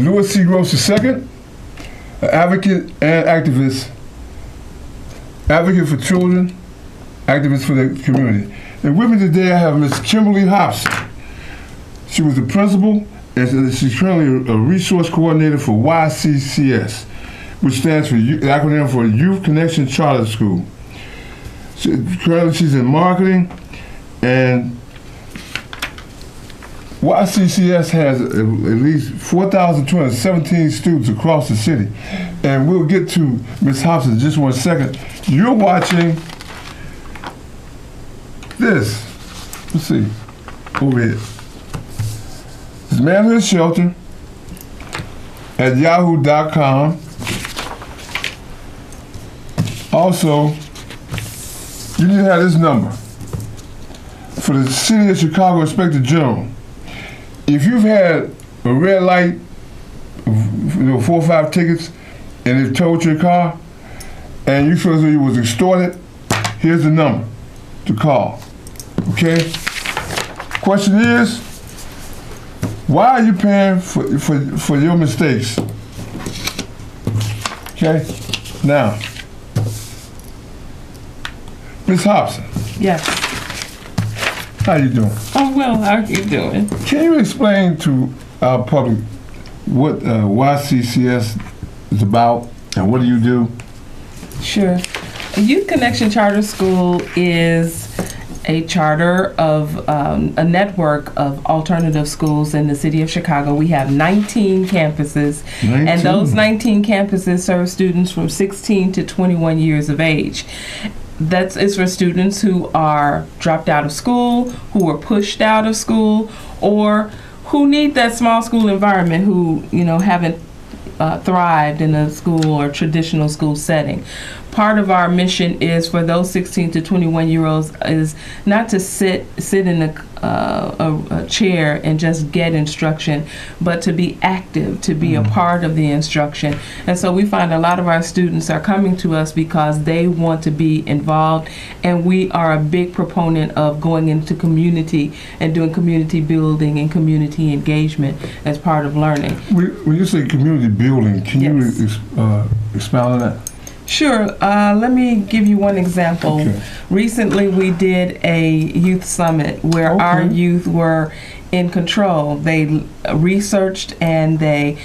Louis C. Gross II, an advocate and activist for children, activist for the community. And with me today I have Ms. Kimberly Hobson. She was the principal and she's currently a resource coordinator for YCCS, which stands for the acronym for Youth Connection Charter School. Currently she's in marketing, and YCCS has at least 4,217 students across the city. And we'll get to Ms. Hobson in just one second. You're watching this. Let's see. Over here. This is Manhood Shelter at yahoo.com. Also, you need to have this number for the City of Chicago Inspector General. If you've had a red light, 4 or 5 tickets, and they've towed your car, and you feel as though you was extorted, here's the number to call. Okay? Question is, why are you paying for your mistakes? Okay? Now, Ms. Hobson. Yes. How you doing? Oh, well, how are you doing? Can you explain to our public what YCCS is about and what do you do? Sure. Youth Connection Charter School is a charter of a network of alternative schools in the city of Chicago. We have 19 campuses, 19. And those 19 campuses serve students from 16 to 21 years of age. That is for students who are dropped out of school, who were pushed out of school, or who need that small school environment, who haven't thrived in a school or traditional school setting. Part of our mission is for those 16 to 21-year-olds is not to sit in a chair and just get instruction, but to be active, to be a part of the instruction. And so we find a lot of our students are coming to us because they want to be involved, and we are a big proponent of going into community and doing community building and community engagement as part of learning. When you say community building, can you expound on that? Sure. Let me give you one example. Okay. Recently, we did a youth summit where our youth were in control. They researched and they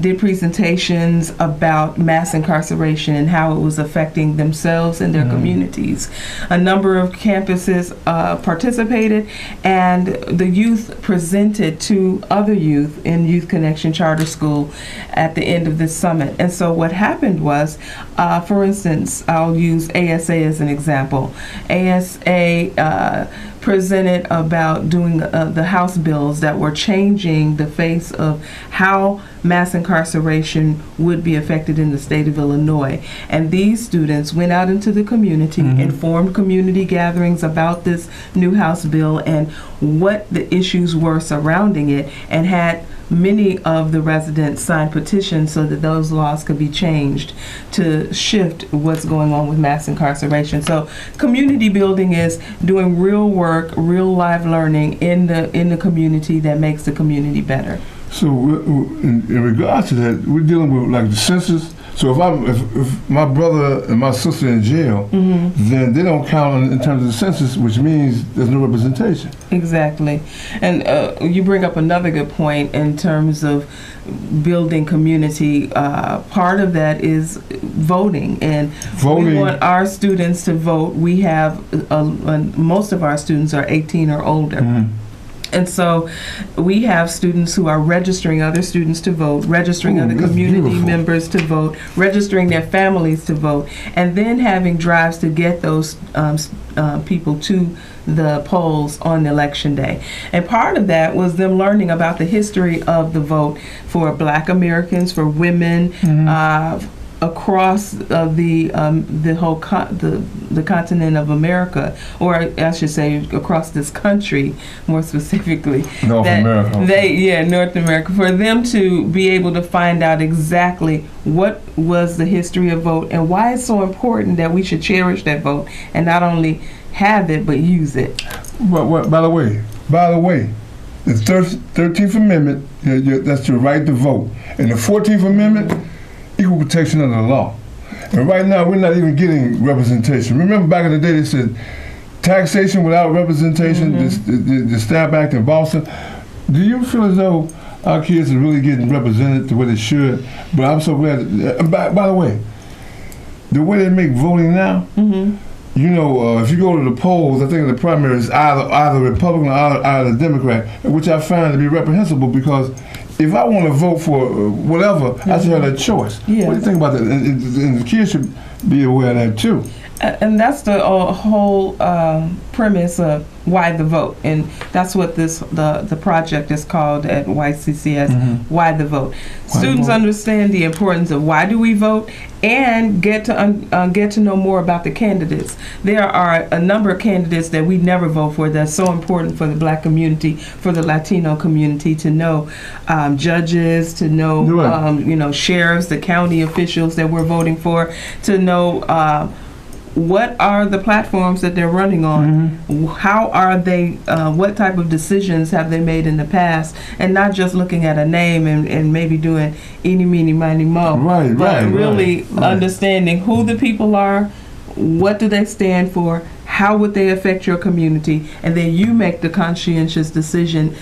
did presentations about mass incarceration and how it was affecting themselves and their communities. A number of campuses participated, and the youth presented to other youth in Youth Connection Charter School at the end of this summit. And so what happened was, for instance, I'll use ASA as an example. ASA presented about doing the House bills that were changing the face of how mass incarceration would be affected in the state of Illinois. And these students went out into the community and formed community gatherings about this new House bill and what the issues were surrounding it, and had many of the residents sign petitions so that those laws could be changed to shift what's going on with mass incarceration. So community building is doing real work, real live learning in the community that makes the community better. So in regards to that, we're dealing with like the census. So if my brother and my sister are in jail, then they don't count in terms of the census, which means there's no representation. Exactly. And you bring up another good point in terms of building community. Part of that is voting, and we want our students to vote. We have most of our students are 18 or older. And so we have students who are registering other students to vote, registering other community members to vote, registering their families to vote, and then having drives to get those people to the polls on election day. And part of that was them learning about the history of the vote for Black Americans, for women, across the whole the continent of America, or I should say across this country, more specifically. North America. North America. For them to be able to find out exactly what was the history of vote and why it's so important that we should cherish that vote and not only have it but use it. By the way, The 13th Amendment, that's your right to vote. And the 14th Amendment, equal protection under the law. And right now, we're not even getting representation. Remember back in the day, they said taxation without representation, the Stamp Act in Boston. Do you feel as though our kids are really getting represented the way they should? But I'm so glad. By the way they make voting now, if you go to the polls, I think the primary is either Republican or either Democrat, which I find to be reprehensible because if I want to vote for whatever, I should have that choice. Yeah. What do you think about that? And the kids should be aware of that too. And that's the whole premise of Why the Vote, and that's what the project is called at YCCS. Why the Vote. Students understand the importance of why do we vote, and get to know more about the candidates. There are a number of candidates that we never vote for. That's so important for the Black community, for the Latino community to know judges, to know sheriffs, the county officials that we're voting for, to know. What are the platforms that they're running on? How are they, what type of decisions have they made in the past? And not just looking at a name and maybe doing eeny, meeny, miny, mo. But really understanding who the people are, what do they stand for, how would they affect your community, and then you make the conscientious decision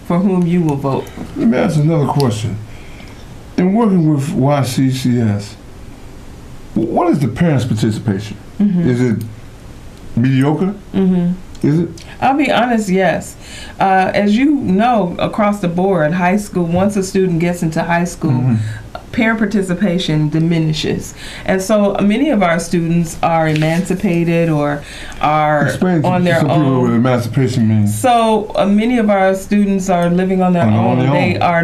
for whom you will vote. Let me ask another question. In working with YCCS, what is the parents' participation? Is it mediocre? Is it? I'll be honest, yes. As you know, across the board, high school, once a student gets into high school, parent participation diminishes. And so many of our students are emancipated or are on their own. Explain to some people what emancipation means. So many of our students are living on their own. They are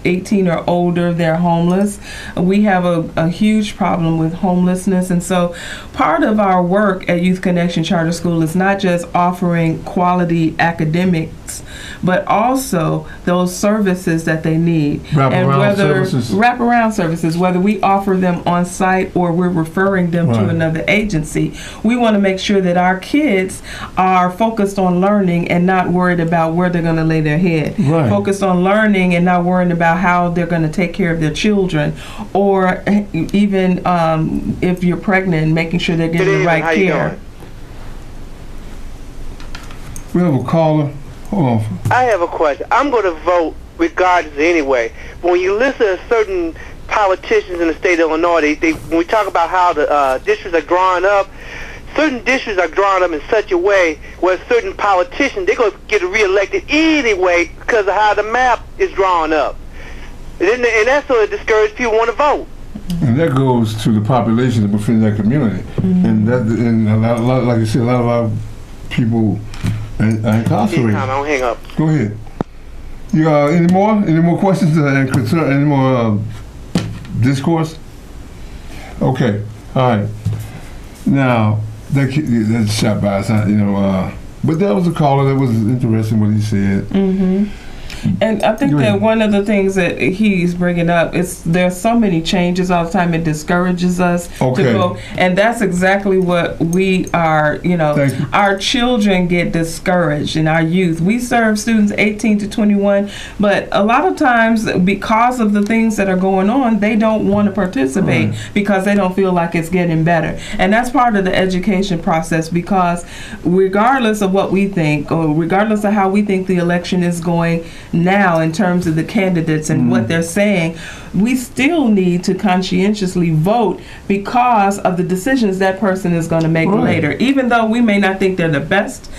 18 or older, they're homeless. We have a huge problem with homelessness, and so part of our work at Youth Connection Charter School is not just offering quality academics, but also those services that they need. Wraparound services, whether we offer them on site or we're referring them to another agency. We want to make sure that our kids are focused on learning and not worried about where they're going to lay their head. Focused on learning and not worrying about how they're going to take care of their children, or even if you're pregnant, making sure they're getting the right care. We have a caller. Hold on. I have a question. I'm going to vote regardless anyway. But when you listen to certain politicians in the state of Illinois, when we talk about how the districts are drawn up, certain districts are drawn up in such a way where certain politicians, they're going to get reelected anyway because of how the map is drawn up. And that's sort of discourages people want to vote. And that goes to the population within that community. And a lot, like you said, a lot of our people are incarcerated. I don't hang up. Go ahead. You any more questions and concern? Any more discourse? Okay. All right. Now that shot by us, but that was a caller that was interesting what he said. And I think that one of the things that he's bringing up is there's so many changes all the time. It discourages us to go, and that's exactly what we are. Our children get discouraged, and our youth. We serve students 18 to 21, but a lot of times because of the things that are going on, they don't want to participate because they don't feel like it's getting better. And that's part of the education process, because regardless of what we think, or regardless of how we think the election is going now in terms of the candidates and what they're saying, we still need to conscientiously vote because of the decisions that person is going to make later. Even though we may not think they're the best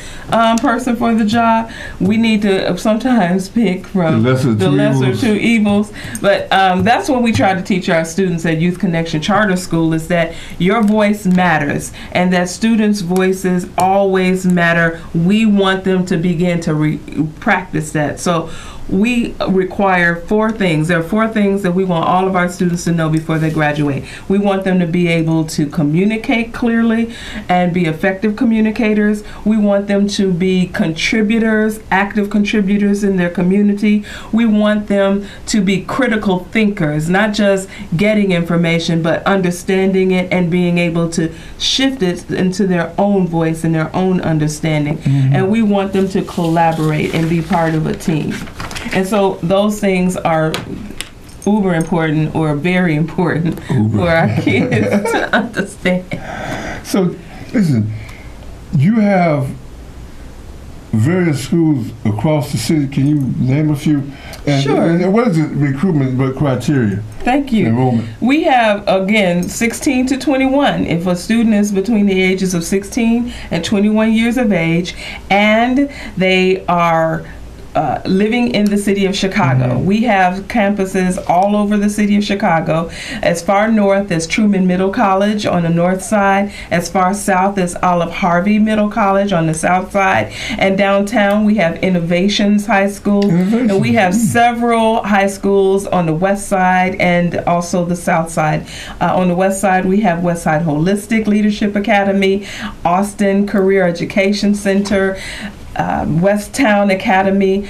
person for the job, we need to sometimes pick from the lesser two evils. But that's what we try to teach our students at Youth Connection Charter School, is that your voice matters and that students' voices always matter. We want them to begin to practice that. So we require 4 things. There are 4 things that we want all of our students to know before they graduate. We want them to be able to communicate clearly and be effective communicators. We want them to be contributors, active contributors in their community. We want them to be critical thinkers, not just getting information, but understanding it and being able to shift it into their own voice and their own understanding. And we want them to collaborate and be part of a team. And so those things are uber important or very important for our kids to understand. So, listen, you have various schools across the city. Can you name a few? And, Sure. And what is the recruitment criteria? Thank you. Enrollment. We have, again, 16 to 21. If a student is between the ages of 16 and 21 years of age, and they are living in the city of Chicago. We have campuses all over the city of Chicago. As far north as Truman Middle College on the north side, as far south as Olive Harvey Middle College on the south side, and downtown we have Innovations High School, and we have several high schools on the west side and also the south side. On the west side we have Westside Holistic Leadership Academy, Austin Career Education Center, West Town Academy,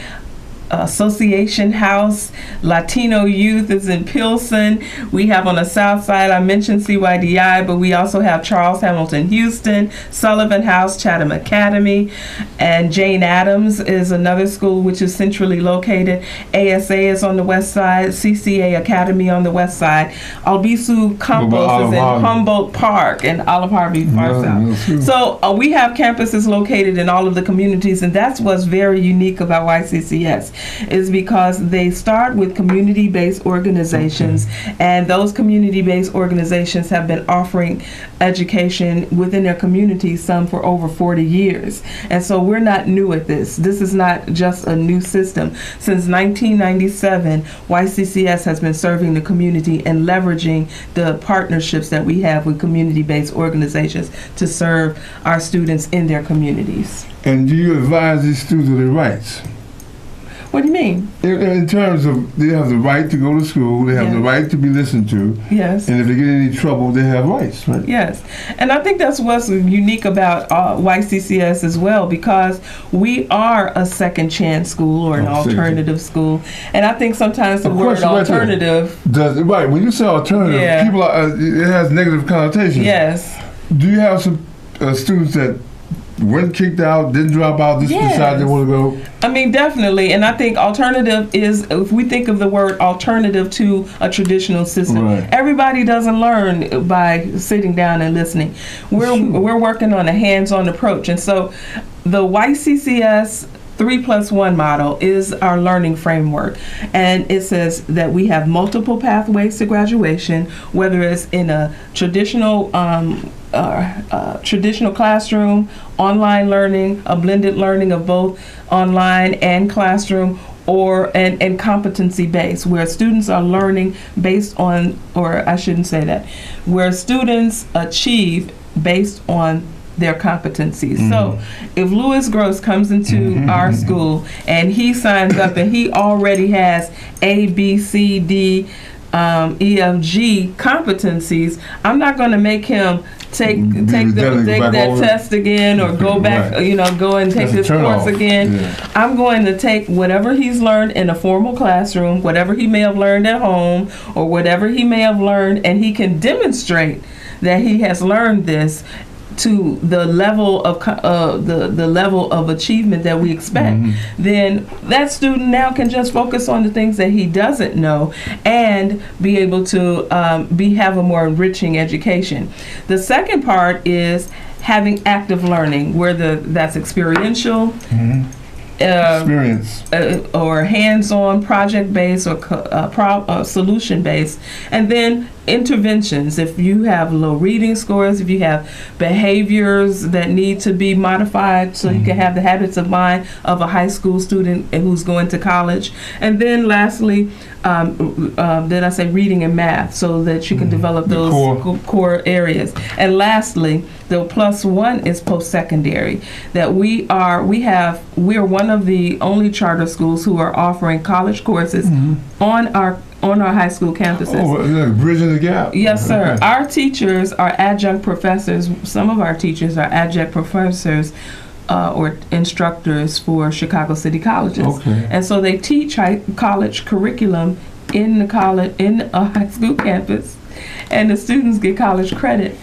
Association House, Latino Youth is in Pilsen. We have on the south side, I mentioned CYDI, but we also have Charles Hamilton Houston, Sullivan House, Chatham Academy, and Jane Addams is another school which is centrally located. ASA is on the west side, CCA Academy on the west side. Albizu Campos is in Humboldt Park and Olive Harvey far south. So we have campuses located in all of the communities, and that's what's very unique about YCCS. Is because they start with community-based organizations, and those community-based organizations have been offering education within their community, some for over 40 years. And so we're not new at this. This is not just a new system. Since 1997, YCCS has been serving the community and leveraging the partnerships that we have with community-based organizations to serve our students in their communities. And do you advise these students of their rights? What do you mean? In terms of, they have the right to go to school, they have the right to be listened to. Yes. And if they get in any trouble, they have rights, right? Yes. And I think that's what's unique about YCCS as well, because we are a second chance school or an alternative school. And I think sometimes the word alternative... Right, when you say alternative, people it has negative connotations. Yes. Do you have some students that went kicked out, didn't drop out, just decided they want to go? I mean, definitely. And I think alternative is, if we think of the word alternative to a traditional system, everybody doesn't learn by sitting down and listening. We're working on a hands-on approach. And so the YCCS 3+1 model is our learning framework, and it says that we have multiple pathways to graduation, whether it's in a traditional classroom, online learning, a blended learning of both online and classroom, or and competency based, where students are learning based on, or I shouldn't say that, where students achieve based on their competencies. So if Louis Gross comes into our school and he signs up and he already has A, B, C, D, E, F, G competencies, I'm not going to make him take that test again or go back, go and take this course again. I'm going to take whatever he's learned in a formal classroom, whatever he may have learned at home, or whatever he may have learned, and he can demonstrate that he has learned this to the level of the level of achievement that we expect. Then that student now can just focus on the things that he doesn't know and be able to have a more enriching education. The second part is having active learning, where that's experiential. Experience or hands-on, project-based or solution-based, and then interventions. If you have low reading scores, if you have behaviors that need to be modified so you can have the habits of mind of a high school student who's going to college. And then lastly, did I say reading and math, so that you can develop those core areas. And lastly, the +1 is post-secondary, that we're one of the only charter schools who are offering college courses on our high school campuses. Oh, bridging the gap. Yes, sir. Okay. Our teachers are adjunct professors. Some of our teachers are adjunct professors or instructors for Chicago City Colleges. Okay. And so they teach college curriculum in a high school campus, and the students get college credit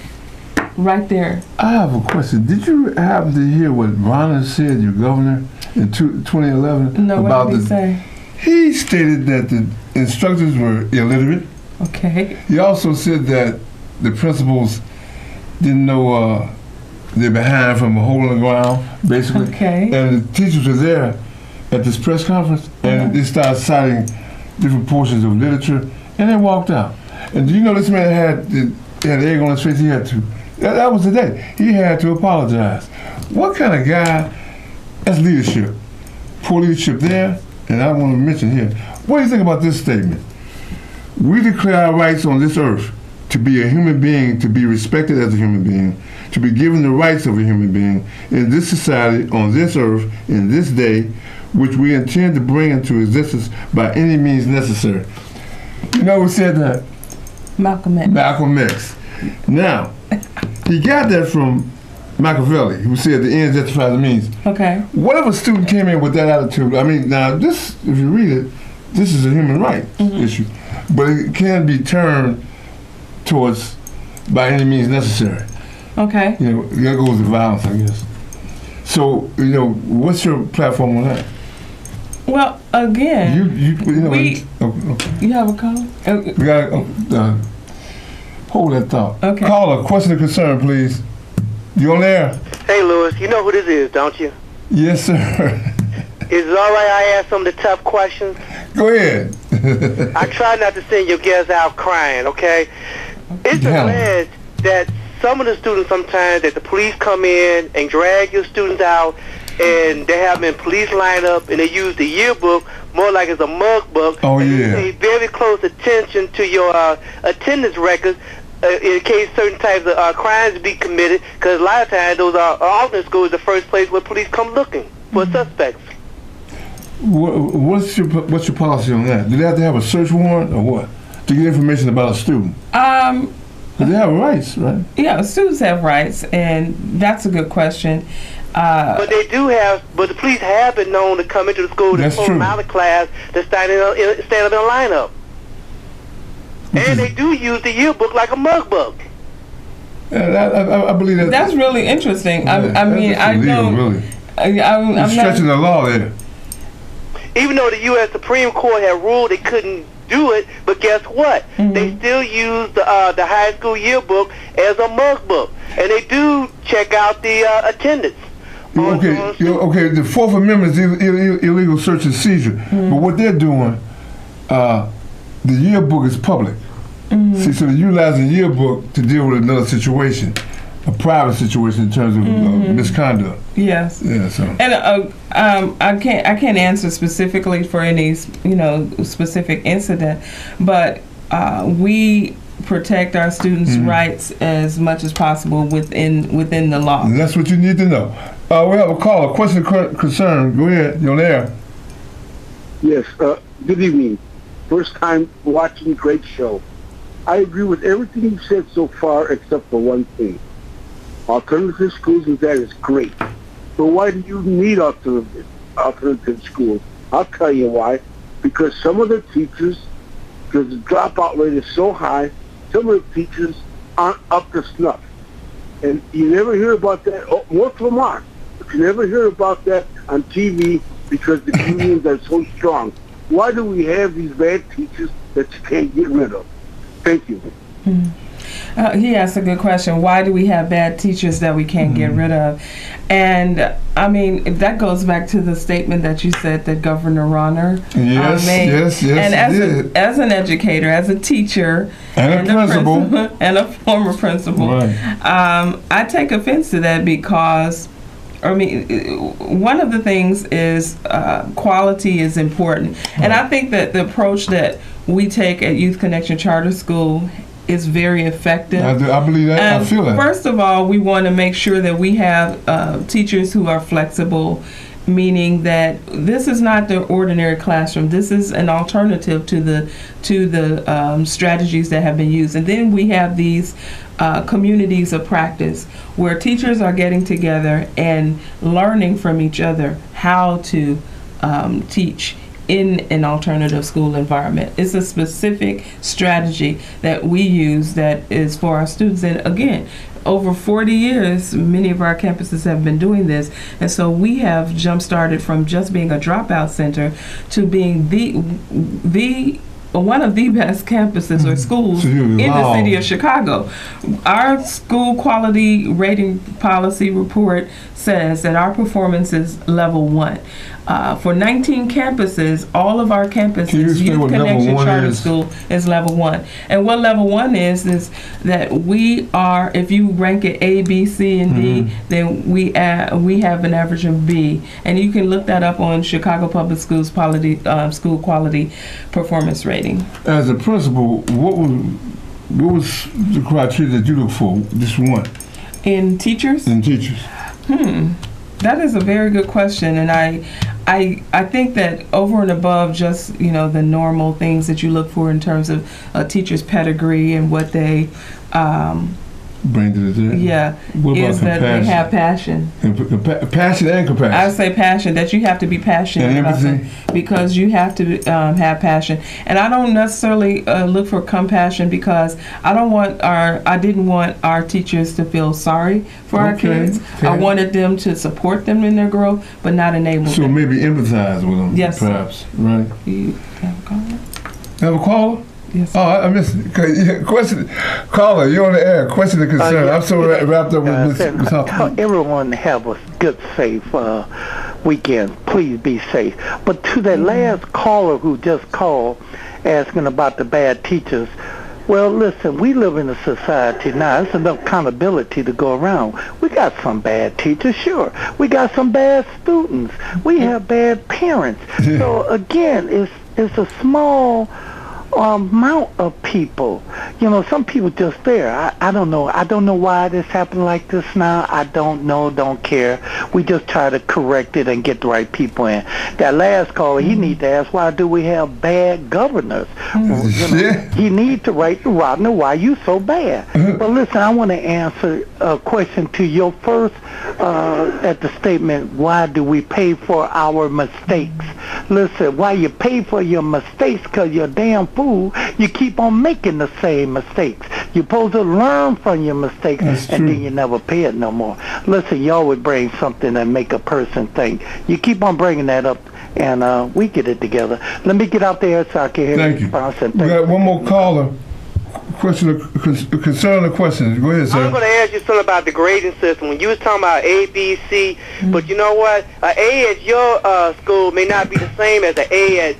right there. I have a question. Did you happen to hear what Ronald said, your governor, in 2011? No, what did he say? He stated that the instructors were illiterate. Okay. He also said that the principals didn't know they're behind from a hole in the ground, basically. Okay. And the teachers were there at this press conference, and they started citing different portions of literature, and they walked out. And do you know this man had egg on his face? He had to. That was the day. He had to apologize. What kind of guy? That's leadership. Poor leadership there. And I want to mention here, what do you think about this statement? We declare our rights on this earth to be a human being, to be respected as a human being, to be given the rights of a human being in this society, on this earth, in this day, which we intend to bring into existence by any means necessary. You know who said that? Malcolm X. Malcolm X. Now, he got that from Machiavelli, who said the ends justify the means. Okay. What if a student came in with that attitude? I mean, now this, if you read it, this is a human right issue, but it can be turned towards by any means necessary. Okay. You know, that goes to violence, I guess. So, you know, what's your platform on that? Well, again, you know, you have a call? We got hold that thought. Okay. Caller, question or concern, please. You on there? Hey, Lewis, you know who this is, don't you? Yes, sir. Is it all right I ask some of the tough questions? Go ahead. I try not to send your guests out crying, okay? It's alleged that some of the students sometimes, that the police come in and drag your students out, and they have them in police lineup, and they use the yearbook more like it's a mug book. Oh, and yeah. they pay very close attention to your attendance records in case certain types of crimes be committed, because a lot of times those are alternate schools the first place where police come looking for suspects. What's your policy on that? Do they have to have a search warrant or what to get information about a student? They have rights, right? Yeah, students have rights, and that's a good question. But they do have, but the police have been known to come into the school to pull them out of class to stand up in a lineup. And they do use the yearbook like a mug book. Yeah, I believe that. That's really interesting. Yeah, I mean, I don't. Really. I'm stretching the law there. Even though the U.S. Supreme Court had ruled they couldn't do it, but guess what? They still use the high school yearbook as a mug book, and they do check out the attendance. Okay. The Fourth Amendment is illegal search and seizure, but what they're doing, the yearbook is public. See, so they're utilizing the yearbook to deal with another situation, a private situation in terms of misconduct. Yes. Yeah. So. And I can't answer specifically for any specific incident, but we protect our students' rights as much as possible within the law. And that's what you need to know. We have a caller. Question or concern? Go ahead. You're on air. Yes. Good evening. First time watching, great show. I agree with everything you've said so far except for one thing. Alternative schools and that is great. But why do you need alternative schools? I'll tell you why. Because some of the teachers, because the dropout rate is so high, some of the teachers aren't up to snuff. And you never hear about that. Oh, most of them are. But you never hear about that on TV because the unions are so strong. Why do we have these bad teachers that you can't get rid of? Thank you. He asked a good question. Why do we have bad teachers that we can't get rid of? And I mean, that goes back to the statement that you said that Governor Ronner made. Yes, and as an educator, as a teacher, and a principal, and a former principal, right. I take offense to that because, I mean, one of the things is quality is important. Right. And I think that the approach that we take at Youth Connection Charter School is very effective. I believe that. I feel that. First of all, we want to make sure that we have teachers who are flexible, meaning that this is not the ordinary classroom. This is an alternative to the strategies that have been used. And then we have these communities of practice where teachers are getting together and learning from each other how to teach in an alternative school environment. It's a specific strategy that we use that is for our students. And again, over 40 years, many of our campuses have been doing this. And so we have jump-started from just being a dropout center to being one of the best campuses or schools in the city of Chicago. Our school quality rating policy report says that our performance is level 1. For 19 campuses, all of our campuses, Youth Connection Charter School is level 1. And what level 1 is that we are, if you rank it A, B, C, and D, then we have an average of B. And you can look that up on Chicago Public Schools school quality performance rating. As a principal, what was the criteria that you look for? Just one. In teachers? In teachers. That is a very good question, and I think that over and above just the normal things that you look for in terms of a teacher's pedigree and what they bring to the table. Yeah, what about is that they have passion. Passion and compassion. I say passion, that you have to be passionate and about them because you have to have passion. And I don't necessarily look for compassion because I didn't want our teachers to feel sorry for our kids. Okay. I wanted them to support them in their growth, but not enable them. So maybe empathize with them. Yes, perhaps. Right. You have a caller? Have a caller? Yes. Oh, I missed it. Question, caller, you're on the air. Question and concern. I'm so wrapped up with this. Everyone have a good, safe weekend. Please be safe. But to that last caller who just called asking about the bad teachers, well, listen, we live in a society now. There's enough accountability to go around. We got some bad teachers, sure. We got some bad students. We have bad parents. So again, it's a small amount of people. Some people just there. I don't know. I don't know why this happened like this now. I don't know. Don't care. We just try to correct it and get the right people in. That last caller, he need to ask, why do we have bad governors? He needs to write to Rodney, why you so bad? But listen, I want to answer a question to your first at the statement, why do we pay for our mistakes? Listen, why you pay for your mistakes? Because you're a damn fool. You keep on making the same mistakes. You're supposed to learn from your mistakes, and then you never pay it no more. Listen, you always bring something that make a person think. You keep on bringing that up, and we get it together. Let me get out there so I can hear the response. We got one more caller. Concern or question? Go ahead, sir. I'm going to ask you something about the grading system. When you was talking about A, B, C, but you know what? An A at your school may not be the same as an A at,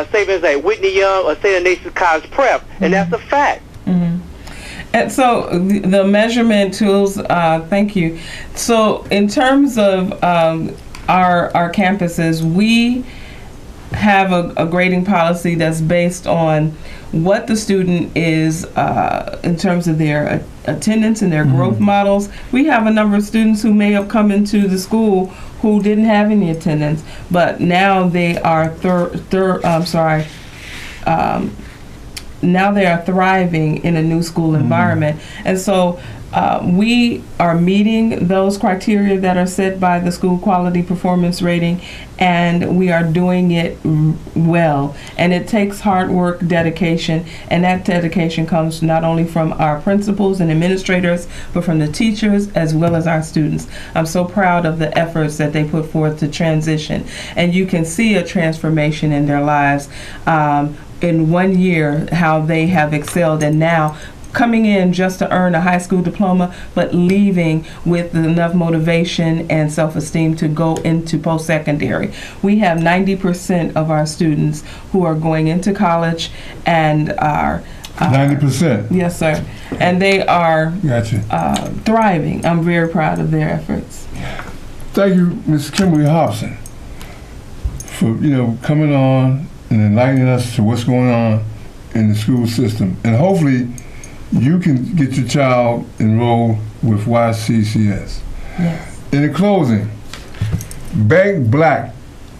say, for instance, Whitney Young or St. Ignatius College Prep, and that's a fact. And so the measurement tools, thank you. So in terms of our campuses, we have a grading policy that's based on what the student is in terms of their attendance and their growth models. We have a number of students who may have come into the school who didn't have any attendance, but now they are now they are thriving in a new school environment. And so we are meeting those criteria that are set by the school quality performance rating, and we are doing it well. And it takes hard work, dedication, and that dedication comes not only from our principals and administrators, but from the teachers as well as our students. I'm so proud of the efforts that they put forth to transition, and you can see a transformation in their lives in 1 year, how they have excelled, and now coming in just to earn a high school diploma, but leaving with enough motivation and self-esteem to go into post-secondary. We have 90% of our students who are going into college and are 90%. Yes, sir. And they are Gotcha. Thriving. I'm very proud of their efforts. Thank you, Ms. Kimberly Hobson, for coming on and enlightening us to what's going on in the school system. And hopefully you can get your child enrolled with YCCS. Yes. In closing, Bank Black,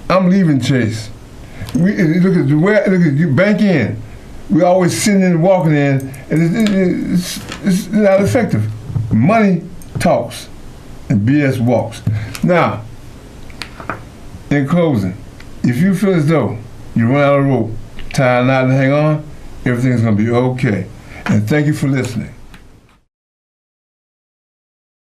I'm leaving Chase. Look at you, Bank In. We always sitting in and walking in, and it's not effective. Money talks and BS walks. Now, in closing, if you feel as though you run out of rope, tie a knot and hang on, everything's going to be okay. And thank you for listening.